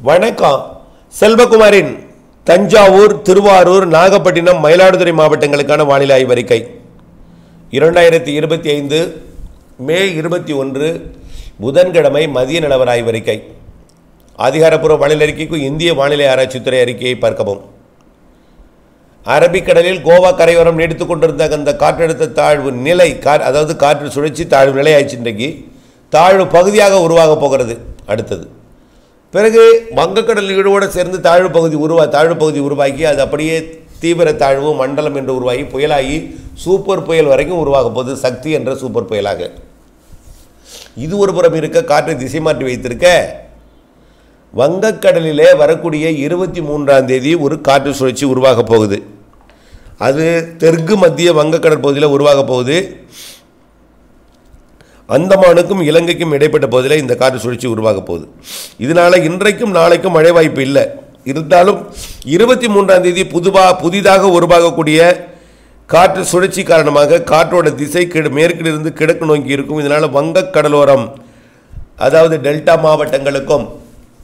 வணக்கம். செல்வகுமாரின் தஞ்சாவூர், திருவாரூர், நாகப்பட்டினம், மயிலாடுதுறை மாவட்டங்களுக்கான வானிலை ஆய்வறிக்கை 2025 மே 21 புதன்கிழமை மதிய நிலவர ஆய்வறிக்கை. அதிகாரப்பூர்வ வானிலை அறிக்கைக்கு இந்திய வானிலை ஆராய்ச்சித்துறை அறிக்கையை பார்க்கவும். அரபிக்கடலில் கோவா கரையோரம் நீடித்துக் கொண்டிருந்த அந்த காற்றழுத்த தாழ்வு நிலை அதாவது காற்று சுழற்சி தாழ்வு நிலை ஆயிடுச்சு. இன்றைக்கு தாழ்வு பகுதியாக உருவாக போகிறது. அடுத்தது பிறகு வங்கக்கடல் ஈழோடு சேர்ந்து தாழ்வு பகுதி உருவாக்கி அது அப்படியே தீவிர தாழ்வு மண்டலம் என்று உருவாகி புயலாகி சூப்பர் புயல் வரைக்கும் உருவாக போகுது. சக்தி என்ற சூப்பர் புயலாக. இது ஒரு புறம் இருக்க, காற்றை திசை மாற்றி வைத்திருக்க வங்கக்கடலிலே வரக்கூடிய 23ஆம் தேதி ஒரு காற்று சுழற்சி உருவாக போகுது. அது தெற்கு மத்திய வங்கக்கடல் பகுதியில் உருவாக போகுது. அந்தமானுக்கும் இலங்கைக்கும் இடைப்பட்ட பகுதியில் இந்த காற்று சுழற்சி உருவாக போகுது. இதனால் இன்றைக்கும் நாளைக்கும் மழை வாய்ப்பு இல்லை. இருந்தாலும் 23ஆம் தேதி புதிதாக உருவாகக்கூடிய காற்று சுழற்சி காரணமாக காற்றோட திசை மேற்கிலிருந்து கிழக்கு நோக்கி இருக்கும். இதனால் வங்கக்கடலோரம் அதாவது டெல்டா மாவட்டங்களுக்கும்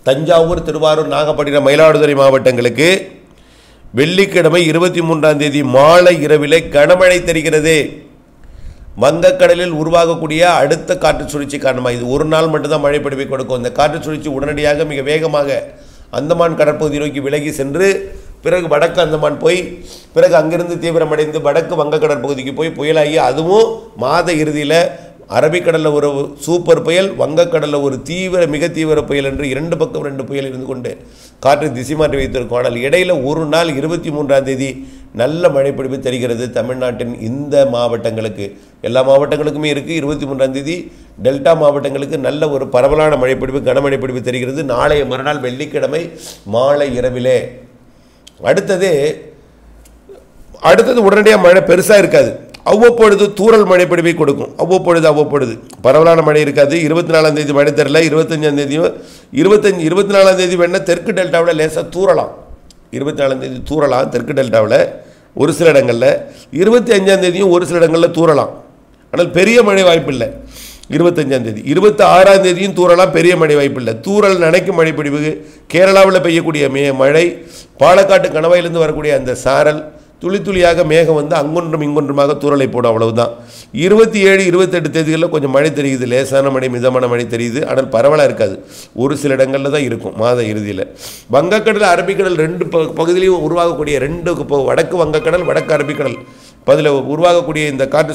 தஞ்சாவூர், திருவாரூர், நாகப்பட்டினம், மயிலாடுதுறை மாவட்டங்களுக்கு வெள்ளிக்கிழமை 23ஆம் தேதி மாலை இரவிலே கனமழை தெரிகிறது. வங்கக்கடலில் உருவாகக்கூடிய அடுத்த காற்று சுழற்சி காரணமாக இது ஒரு நாள் மட்டும்தான் மழை பொழிவை கொடுக்கும். இந்த காற்று சுழற்சி உடனடியாக மிக வேகமாக அந்தமான் கடற்பகுதி நோக்கி விலகி சென்று பிறகு வடக்கு அந்தமான் போய் பிறகு அங்கிருந்து தீவிரமடைந்து வடக்கு வங்கக்கடல் பகுதிக்கு போய் புயலாகி அதுவும் மாத இறுதியில் அரபிக்கடலில் ஒரு சூப்பர் புயல், வங்கக்கடலில் ஒரு மிக தீவிர புயல் என்று இரண்டு பக்கம் 2 புயல் இருந்து கொண்டு காற்றை திசை மாற்றி வைத்திருக்கும். ஆனால் இடையில் ஒரு நாள் 23ஆம் தேதி நல்ல மழைப்பொழிவு தெரிகிறது. தமிழ்நாட்டின் இந்த மாவட்டங்களுக்கு எல்லா மாவட்டங்களுக்குமே இருக்குது. 23ஆம் தேதி டெல்டா மாவட்டங்களுக்கு நல்ல ஒரு பரவலான மழைப்பொழிவு, கனமழை பொழிவு தெரிகிறது. நாளைய மறுநாள் வெள்ளிக்கிழமை மாலை இரவிலே. அடுத்தது உடனடியாக மழை பெருசாக இருக்காது. அவ்வப்பொழுது தூறல் மழை பொழிவை கொடுக்கும். அவ்வப்பொழுது பரவலான மழை இருக்காது. 24ஆம் தேதி மழை தரல. 25ஆம் தேதியும் 24ஆம் தேதி வேணால் தெற்கு டெல்டாவில் லேசாக தூறலாம். 24ஆம் தேதி தூறலாம் தெற்கு டெல்டாவில் ஒரு சில இடங்களில். 25ஆம் தேதியும் ஒரு சில இடங்களில் தூறலாம். ஆனால் பெரிய மழை வாய்ப்பு இல்லை. 25ஆம் தேதி 26ஆம் தேதியும் தூறலாம். பெரிய மழை வாய்ப்பு இல்லை. தூறல் நனைக்கும் மழை பொழிவு, கேரளாவில் பெய்யக்கூடிய மழை, பாலக்காட்டு கணவாயிலிருந்து வரக்கூடிய அந்த சாரல், துளி துளியாக மேகம் வந்து அங்கொன்றும் இங்கொன்றுமாக தூறலை போடும். அவ்வளவுதான். 27, 28 தேதிகளில் கொஞ்சம் மழை தெரியுது. லேசான மழை, மிதமான மழை தெரியுது. ஆனால் பரவலாக இருக்காது. ஒரு சில இடங்களில் தான் இருக்கும் மாத இறுதியில். வங்கக்கடல், அரபிக்கடல் 2 பகுதியிலையும் உருவாகக்கூடிய வடக்கு வங்கக்கடல், வடக்கு அரபிக்கடல் பதில் உருவாகக்கூடிய இந்த காற்று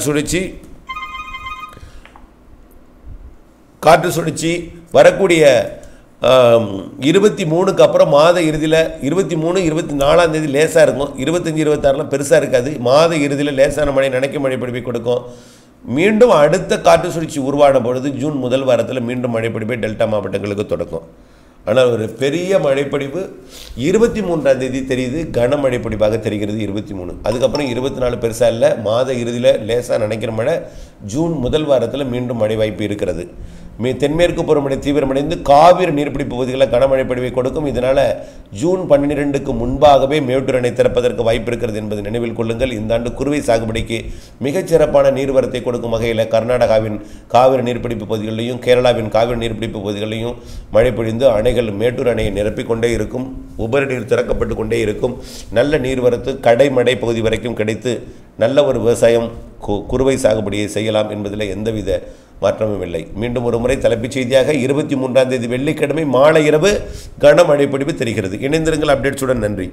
சுழற்சி வரக்கூடிய 23க்கு அப்புறம் மாத இறுதியில் 23, 24ஆம் தேதி லேசாக இருக்கும். 25, 26 பெருசாக இருக்காது. மாத இறுதியில் லேசான மழை, நனைக்கும் மழை பொழிவை கொடுக்கும். மீண்டும் அடுத்த காற்று சுழற்சி உருவான பொழுது ஜூன் முதல் வாரத்தில் மீண்டும் மழைப்பொழிவை டெல்டா மாவட்டங்களுக்கு தொடக்கும். ஆனால் ஒரு பெரிய மழைப்பொழிவு 23ஆம் தேதி தெரியுது. கனமழை பொழிவாக தெரிகிறது 23. அதுக்கப்புறம் 24 பெருசாக இல்லை. மாத இறுதியில் லேசாக நினைக்கிற மழை. ஜூன் முதல் வாரத்தில் மீண்டும் மழை வாய்ப்பு இருக்கிறது. தென்மேற்கு பருவமழை தீவிரமடைந்து காவிரி நீர்பிடிப்பு பகுதிகளில் கனமழை பொழிவை கொடுக்கும். இதனால் ஜூன் 12க்கு முன்பாகவே மேட்டூர் அணை திறப்பதற்கு வாய்ப்பு இருக்கிறது என்பதை நினைவில் கொள்ளுங்கள். இந்த ஆண்டு குறுவை சாகுபடிக்கு மிகச்சிறப்பான நீர்வரத்தை கொடுக்கும் வகையில் கர்நாடகாவின் காவிரி நீர்பிடிப்பு பகுதிகளிலையும் கேரளாவின் காவிரி நீர்பிடிப்பு பகுதிகளிலையும் மழை பொழிந்து அணைகள் மேட்டூர் அணையை நிரப்பிக்கொண்டே இருக்கும். உபரி நீர் திறக்கப்பட்டு கொண்டே இருக்கும். நல்ல நீர்வரத்து கடைமடை பகுதி வரைக்கும் கிடைத்து நல்ல ஒரு விவசாயம், குறுவை சாகுபடியை செய்யலாம் என்பதில் எந்தவித மாற்றமும் இல்லை. மீண்டும் ஒரு முறை தலைப்புச் செய்தியாக 23ஆம் தேதி வெள்ளிக்கிழமை மாலை இரவு கனமழை பொழிவு தெரிகிறது. இணைந்திருங்கள் அப்டேட்ஸுடன். நன்றி.